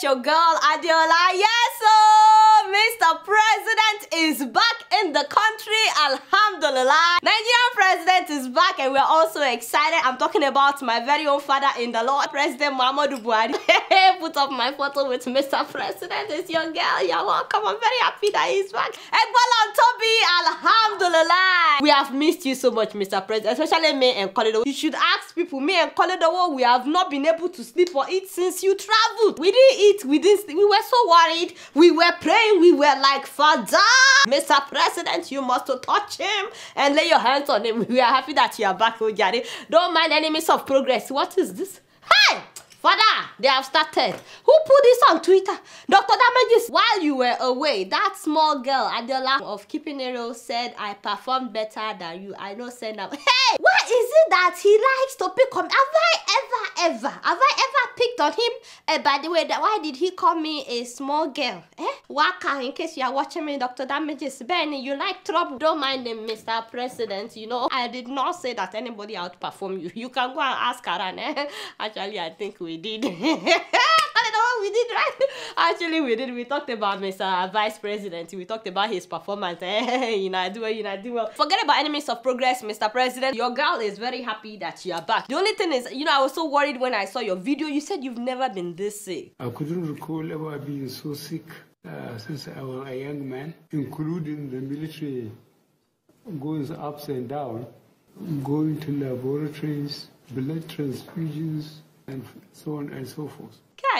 it's your girl Adeola. Yes, so Mr. President is back in the country. Alhamdulillah. Nigerian president is back and we're also excited. I'm talking about my very own father in the Lord, President Muhammadu Buhari. Put up my photo with Mr. President. It's your girl. You're welcome. I'm very happy that he's back. Ekbala Toby, alhamdulillah. We have missed you so much, Mr. President, especially me and Koledo. You should ask people, me and Koledo, we have not been able to sleep or eat since you traveled. We didn't eat, we didn't sleep. We were so worried. We were praying. We were like, Father, Mr. President, you must touch him and lay your hands on him. We are happy that you are back, Ojari. Don't mind enemies of progress. What is this? Hey! Father, they have started. Who put this on Twitter? Dr. Damages, while you were away, that small girl, Adeola of Keeping Hero, said, I performed better than you. I know, send up. Hey, why is it that he likes to pick on me? Have I ever picked on him? By the way, why did he call me a small girl? Waka, in case you are watching me, Dr. Damages, Benny, you like trouble. Don't mind him, Mr. President. You know, I did not say that anybody outperformed you. You can go and ask Karan. Actually, I think we did. I don't know, we did, right? Actually, we did. We talked about Mr. Vice President. We talked about his performance. You know, do well. Forget about enemies of progress, Mr. President. Your girl is very happy that you are back. The only thing is, you know, I was so worried when I saw your video. You said you've never been this sick. I couldn't recall ever being so sick since I was a young man, including the military goes ups and down, going to laboratories, blood transfusions, and so on and so forth.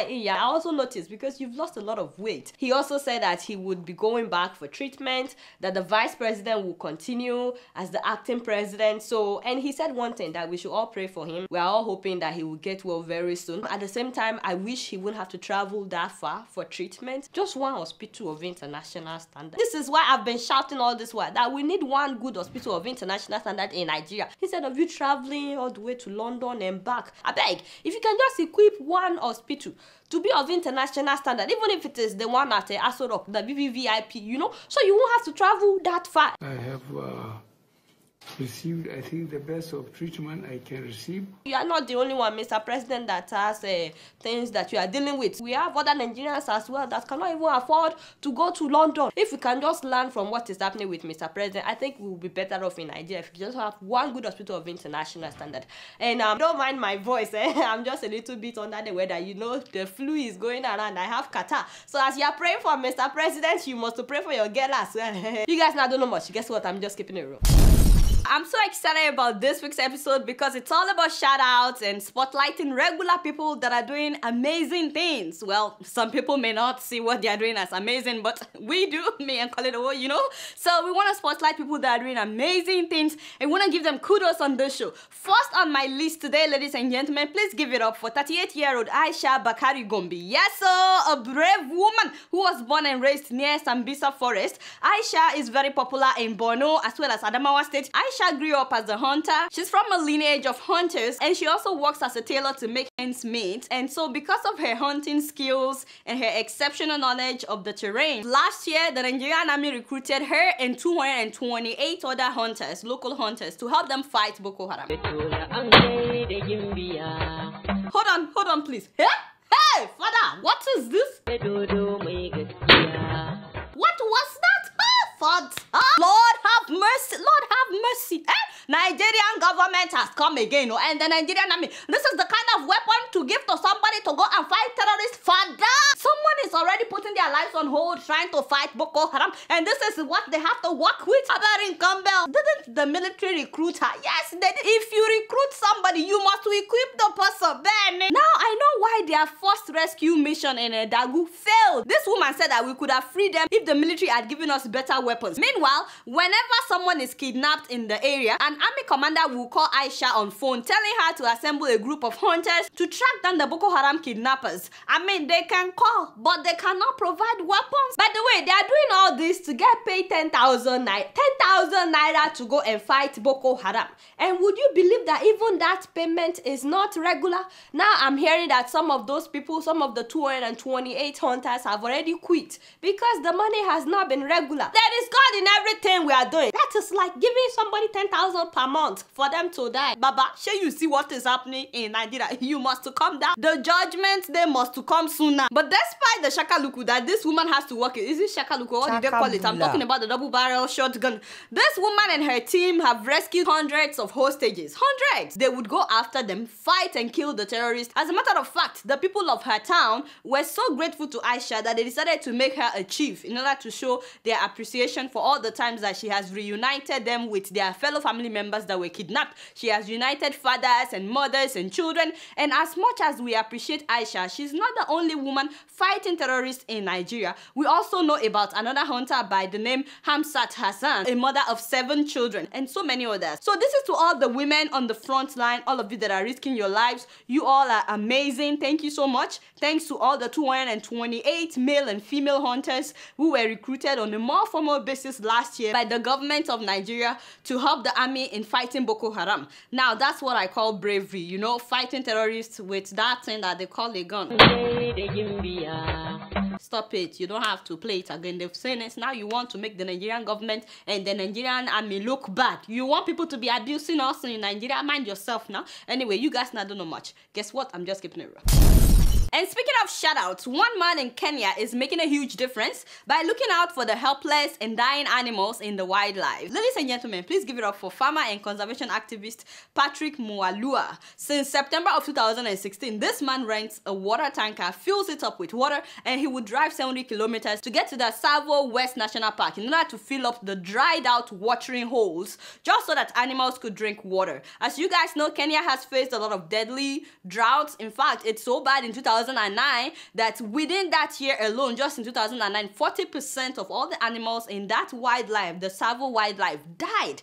Yeah, I also noticed because you've lost a lot of weight. He also said that he would be going back for treatment, that the vice president will continue as the acting president. So, and he said one thing, that we should all pray for him. We are all hoping that he will get well very soon. At the same time, I wish he wouldn't have to travel that far for treatment. Just one hospital of international standard. This is why I've been shouting all this while, that we need one good hospital of international standard in Nigeria. Instead of you traveling all the way to London and back. I beg, if you can just equip one hospital to be of international standard, even if it is the one at Aso Rock, the BVVIP, you know, so you won't have to travel that far. I have received, I think, the best of treatment I can receive. You are not the only one, Mr. President, that has things that you are dealing with. We have other Nigerians as well that cannot even afford to go to London. If we can just learn from what is happening with Mr. President, I think we will be better off in Nigeria if we just have one good hospital of international standard. And don't mind my voice, I'm just a little bit under the weather. You know, the flu is going around. I have catarrh. So as you are praying for Mr. President, you must pray for your girl as well. You guys now don't know much. Guess what? I'm just keeping it real. I'm so excited about this week's episode because it's all about shout-outs and spotlighting regular people that are doing amazing things. Well, some people may not see what they are doing as amazing, but we do, me and Koledo, you know? So we want to spotlight people that are doing amazing things and we want to give them kudos on this show. First on my list today, ladies and gentlemen, please give it up for 38-year-old Aisha Bakari Gombe. Yes, so a brave woman who was born and raised near Sambisa Forest. Aisha is very popular in Borno as well as Adamawa State. Aisha grew up as a hunter. She's from a lineage of hunters and she also works as a tailor to make ends meet. And so because of her hunting skills and her exceptional knowledge of the terrain, last year the Nigerian army recruited her and 228 other hunters, local hunters, to help them fight Boko Haram. Hold on please. Hey, father, what is this? What was that? Father, Lord have mercy, Lord have mercy. Nigerian government has come again, and the Nigerian army. This is the kind of weapon to give to somebody to go and fight terrorists. Father, someone is already putting their lives on hold trying to fight Boko Haram, and this is what they have to work with. Abarin Campbell, didn't the military recruit her? Yes, they did. If you recruit somebody, you must equip the person. Then now I know why their first rescue mission in Dagu failed. This woman said that we could have freed them if the military had given us better weapons. Meanwhile, whenever someone is kidnapped in the area, an army commander will call Aisha on phone telling her to assemble a group of hunters to track down the Boko Haram kidnappers. I mean, they can call, but they cannot provide weapons. By the way, they are doing all this to get paid 10,000 naira to go and fight Boko Haram. And would you believe that even that payment is not regular? Now I'm hearing that some of of those people, some of the 228 hunters have already quit because the money has not been regular. There is God in everything we are doing. That is like giving somebody 10,000 per month for them to die. Baba, shall you see what is happening in Nigeria? You must to come down. The judgment, they must to come sooner. But despite the shakaluku that this woman has to work in, is it shakaluku? What did they call it? I'm talking about the double barrel shotgun. This woman and her team have rescued hundreds of hostages. Hundreds! They would go after them, fight and kill the terrorists. As a matter of fact, the people of her town were so grateful to Aisha that they decided to make her a chief in order to show their appreciation for all the times that she has reunited them with their fellow family members that were kidnapped. She has united fathers and mothers and children. And as much as we appreciate Aisha, she's not the only woman fighting terrorists in Nigeria. We also know about another hunter by the name Hamsat Hassan, a mother of 7 children, and so many others. So this is to all the women on the front line, all of you that are risking your lives. You all are amazing. Thank you so much. Thanks to all the 228 male and female hunters who were recruited on a more formal basis last year by the government of Nigeria to help the army in fighting Boko Haram. Now that's what I call bravery, you know, fighting terrorists with that thing that they call a gun. Stop it. You don't have to play it again. They've seen it. Now you want to make the Nigerian government and the Nigerian army look bad. You want people to be abusing us in Nigeria. Mind yourself now. Anyway, you guys now don't know much. Guess what? I'm just keeping it real. And speaking of shoutouts, one man in Kenya is making a huge difference by looking out for the helpless and dying animals in the wildlife. Ladies and gentlemen, please give it up for farmer and conservation activist Patrick Mualua. Since September of 2016, this man rents a water tanker, fills it up with water, and he would drive 70 kilometers to get to the Tsavo West National Park in order to fill up the dried out watering holes just so that animals could drink water. As you guys know, Kenya has faced a lot of deadly droughts. In fact, it's so bad in 2009 that within that year alone, just in 2009, 40% of all the animals in that wildlife, the Tsavo wildlife, died.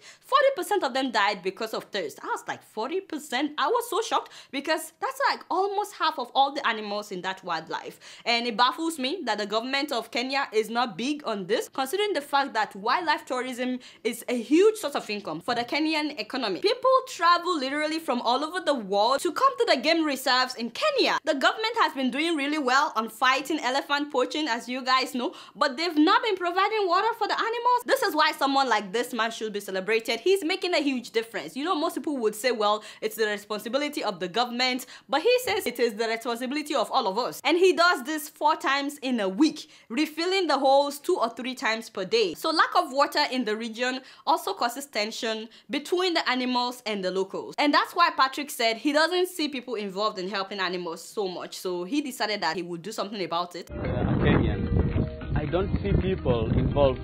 40% of them died because of thirst. I was like, 40%? I was so shocked because that's like almost half of all the animals in that wildlife. And it baffles me that the government of Kenya is not big on this, considering the fact that wildlife tourism is a huge source of income for the Kenyan economy. People travel literally from all over the world to come to the game reserves in Kenya. The government has been doing really well on fighting elephant poaching, as you guys know, but they've not been providing water for the animals. This is why someone like this man should be celebrated. He's making a huge difference. You know, most people would say, well, it's the responsibility of the government, but he says it is the responsibility of all of us. And he does this 4 times in a week, refilling the holes 2 or 3 times per day. So lack of water in the region also causes tension between the animals and the locals. And that's why Patrick said he doesn't see people involved in helping animals so much. So he decided that he would do something about it. I'm Kenyan. I don't see people involved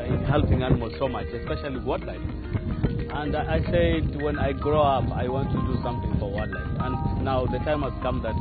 in helping animals so much, especially wildlife. And I said when I grow up, I want to do something for wildlife. And now the time has come that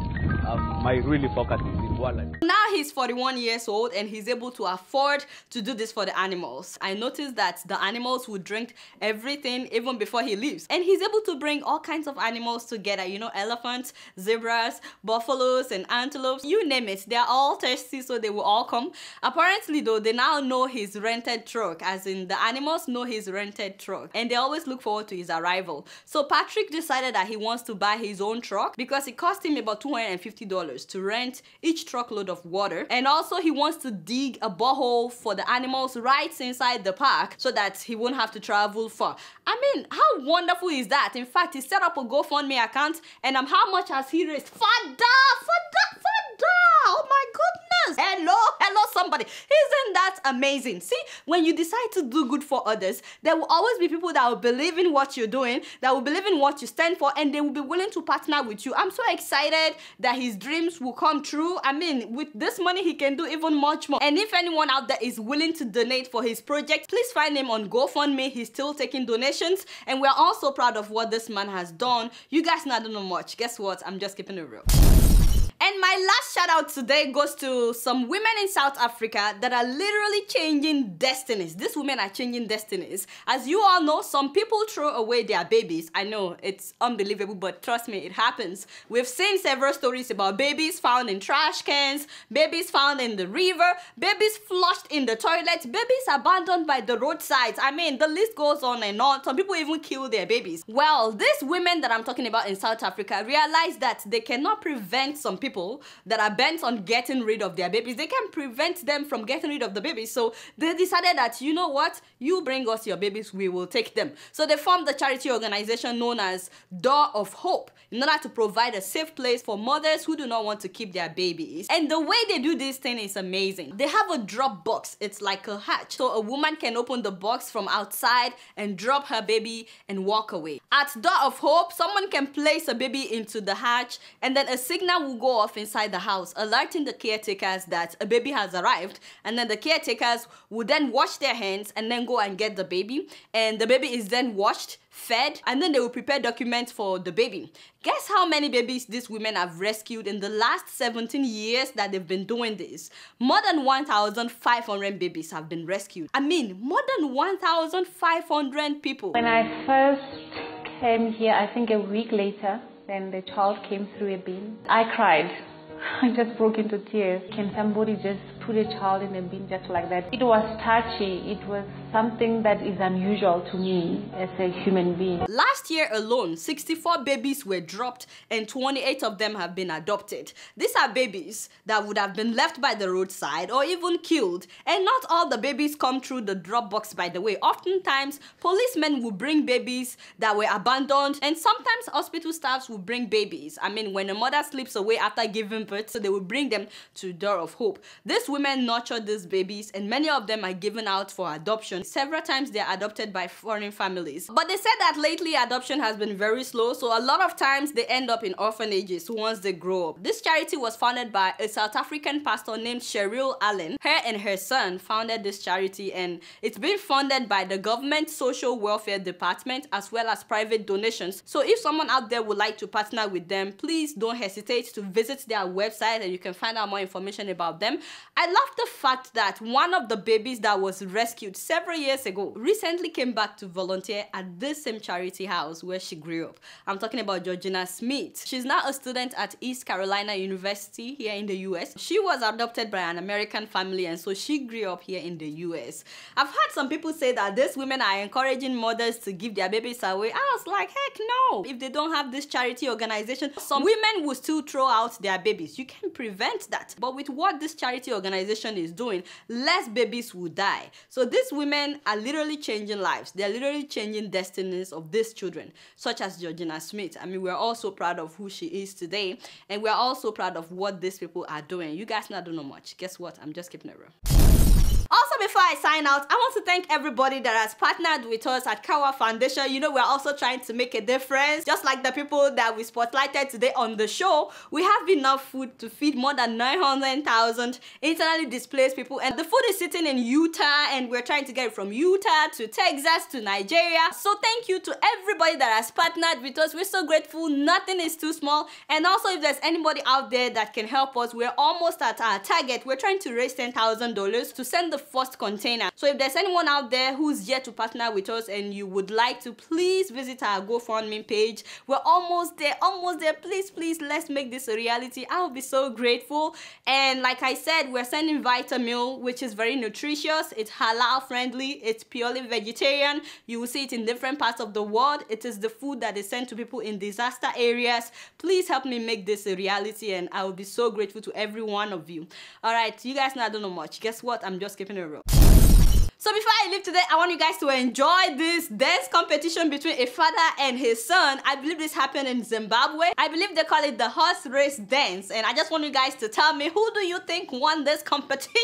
my really focus is in wildlife. Now he's 41 years old and he's able to afford to do this for the animals. I noticed that the animals would drink everything even before he leaves. And he's able to bring all kinds of animals together, you know, elephants, zebras, buffaloes, and antelopes. You name it, they're all thirsty, so they will all come. Apparently though, they now know his rented truck, as in the animals know his rented truck. And they always look forward to his arrival. So Patrick decided that he wants to buy his own truck because it cost him about $250 to rent each truckload of water. And also he wants to dig a borehole for the animals right inside the park so that he won't have to travel far. I mean, how wonderful is that? In fact, he set up a GoFundMe account, and how much has he raised? Fada! Oh my goodness! Hello somebody. Isn't that amazing? See, when you decide to do good for others, there will always be people that will believe in what you're doing, that will believe in what you stand for, and they will be willing to partner with you. I'm so excited that his dreams will come true. I mean, with this money, he can do even much more. And if anyone out there is willing to donate for his project, please find him on GoFundMe. He's still taking donations, and we're also proud of what this man has done. You guys now don't know much. Guess what? I'm just keeping it real. And And my last shout out today goes to some women in South Africa that are literally changing destinies. These women are changing destinies. As you all know, some people throw away their babies. I know, it's unbelievable, but trust me, it happens. We've seen several stories about babies found in trash cans, babies found in the river, babies flushed in the toilet, babies abandoned by the roadsides. I mean, the list goes on and on. Some people even kill their babies. Well, these women that I'm talking about in South Africa realize that they cannot prevent some people that are bent on getting rid of their babies. They can prevent them from getting rid of the babies. So they decided that, you know what, you bring us your babies, we will take them. So they formed a charity organization known as Door of Hope in order to provide a safe place for mothers who do not want to keep their babies. And the way they do this thing is amazing. They have a drop box. It's like a hatch. So a woman can open the box from outside and drop her baby and walk away. At Door of Hope, someone can place a baby into the hatch and then a signal will go off inside the house, alerting the caretakers that a baby has arrived, and then the caretakers will then wash their hands and then go and get the baby, and the baby is then washed, fed, and then they will prepare documents for the baby. Guess how many babies these women have rescued in the last 17 years that they've been doing this? More than 1,500 babies have been rescued. I mean, more than 1,500 people. When I first came here, I think a week later, then the child came through a bin. I cried. I just broke into tears. Can somebody just put a child in a bin just like that? It was touchy. It was something that is unusual to me as a human being. Last year alone, 64 babies were dropped and 28 of them have been adopted. These are babies that would have been left by the roadside or even killed. And not all the babies come through the drop box, by the way. Oftentimes, policemen will bring babies that were abandoned, and sometimes hospital staffs will bring babies. I mean, when a mother slips away after giving birth, so they will bring them to Door of Hope. These women nurture these babies and many of them are given out for adoption. Several times they are adopted by foreign families. But they said that lately adoption has been very slow, so a lot of times they end up in orphanages once they grow up. This charity was founded by a South African pastor named Cheryl Allen. Her and her son founded this charity, and it's been funded by the government social welfare department as well as private donations. So if someone out there would like to partner with them, please don't hesitate to visit their website and you can find out more information about them. I love the fact that one of the babies that was rescued several years ago recently came back to volunteer at this same charity house where she grew up. I'm talking about Georgina Smith. She's now a student at East Carolina University here in the US. She was adopted by an American family and so she grew up here in the US. I've heard some people say that these women are encouraging mothers to give their babies away. I was like, heck no. If they don't have this charity organization, some women will still throw out their babies. You can prevent that. But with what this charity organization is doing, less babies will die. So these women are literally changing lives. They're literally changing destinies of these children, such as Georgina Smith. I mean, we're all so proud of who she is today, and we're also proud of what these people are doing. You guys not do know much. Guess what? I'm just keeping it real. Also, before I sign out, I want to thank everybody that has partnered with us at Kawa Foundation. You know, we're also trying to make a difference. Just like the people that we spotlighted today on the show, we have enough food to feed more than 900,000 internally displaced people. And the food is sitting in Utah, and we're trying to get it from Utah to Texas to Nigeria. So thank you to everybody that has partnered with us. We're so grateful. Nothing is too small. And also, if there's anybody out there that can help us, we're almost at our target. We're trying to raise $10,000 to send the first container. So if there's anyone out there who's yet to partner with us and you would like to, please visit our GoFundMe page. We're almost there, please let's make this a reality. I'll be so grateful. And like I said, we're sending Vitamil, which is very nutritious. It's halal friendly, it's purely vegetarian. You will see it in different parts of the world. It is the food that is sent to people in disaster areas. Please help me make this a reality, and I will be so grateful to every one of you. All right, you guys now don't know much. Guess what? I'm just keeping it real. So before I leave today, I want you guys to enjoy this dance competition between a father and his son. I believe this happened in Zimbabwe. I believe they call it the horse race dance. And I just want you guys to tell me, who do you think won this competition?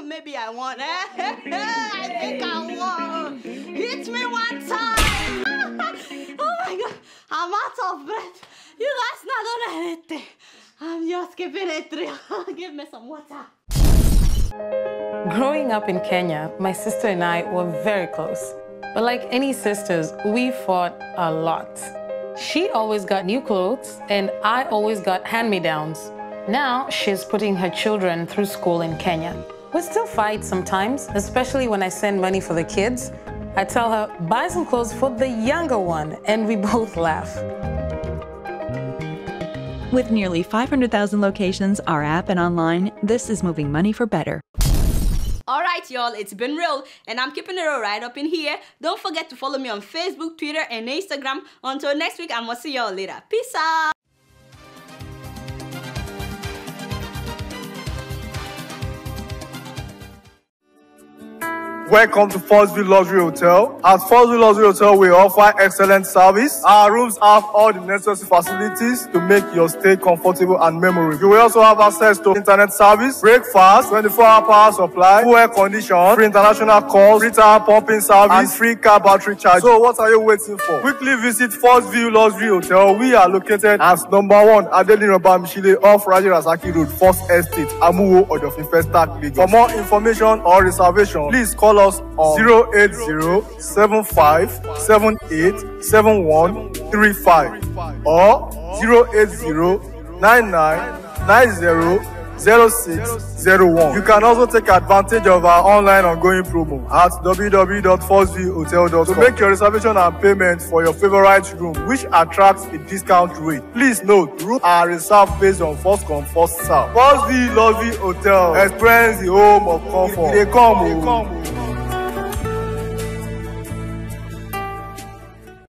Maybe I won. I think I won. out of breath. You guys not done anything. I'm just keeping it real. Give me some water. Growing up in Kenya, my sister and I were very close. But like any sisters, we fought a lot. She always got new clothes, and I always got hand-me-downs. Now she's putting her children through school in Kenya. We still fight sometimes, especially when I send money for the kids. I tell her, buy some clothes for the younger one, and we both laugh. With nearly 500,000 locations, our app and online, this is moving money for better. Alright y'all, it's been real, and I'm keeping it real right up in here. Don't forget to follow me on Facebook, Twitter, and Instagram. Until next week, I'm gonna see y'all later. Peace out! Welcome to Forstview Luxury Hotel. At Forstview Luxury Hotel, we offer excellent service. Our rooms have all the necessary facilities to make your stay comfortable and memorable. You will also have access to internet service, breakfast, 24-hour power supply, full air condition, free international calls, free tire pumping service, and free car battery charge. So what are you waiting for? Quickly visit Forstview Luxury Hotel. We are located at #1 Adeola Bamishile off Raji Rasaki Road, First Estate, Amuwo, Odofin Festac, Lagos. For more information or reservation, please call us on 08075787135 or 08099900601. You can also take advantage of our online ongoing promo at www.forceviewhotel.com to make your reservation and payment for your favorite room, which attracts a discount rate. Please note, rooms are reserved based on first come, first serve. Forstview Luxury Hotel. Experience the home of comfort. They come.